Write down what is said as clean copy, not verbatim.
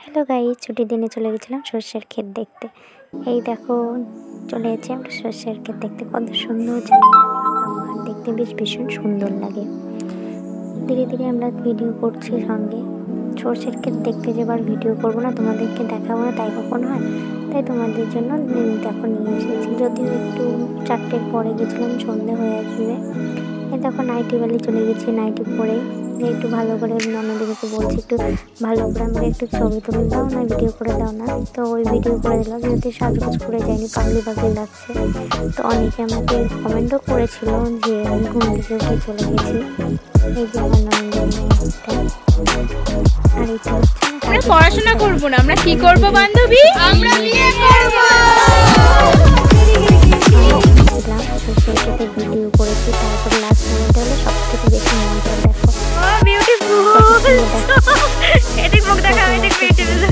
Hello guys, ছুটির দিনে চলে গেছিলাম সর্ষের ক্ষেত দেখতে। এই দেখো চলে যাচ্ছি আমরা সর্ষের ক্ষেত দেখতে। কত সুন্দর জায়গা, ফাঁকা মাঠ, দেখতে বেশ ভীষণ সুন্দর লাগে। ধীরে ধীরে আমরা ভিডিও করছি সঙ্গে। সর্ষের ক্ষেত দেখতে যাবার ভিডিও করবো না, তোমাদেরকে দেখাবো না, তাই কখন হয়? তাই তোমাদের জন্য দেখো নিয়ে এসেছি। যদিও একটু 4টের পরে গেছিলাম, সন্ধে হয়ে আসবে। এই দেখো নাইটি বালি চলে গেছি, নাইটি পরে একটু ভালো করে ননদিকে বলছি একটু ভালো করে আমাকে একটু ছবি তুলে দাও না, ভিডিও করে দাও না। তো ওই ভিডিও করে দিলাম, যদি সাজগোজ করে যায়নি, পাগলি পাগলি লাগছে। তো অনেকে আমাকে কমেন্টও করেছিল যে আমি ঘুম থেকে উঠে চলে গেছি। এই যে আমার ননদিনী একটা, আর এটা হচ্ছে আমরা পড়াশোনা করবো না, আমরা কি করবো বান্ধবী? আমরা বিয়ে করব। ভিডিও করেছি, তারপরে লাস্ট মোমেন্ট হলো সবথেকে বেশি মজা। দেখো বিউটিফুল, এদিক মুখ দেখা, এদিক বিউটিফুল।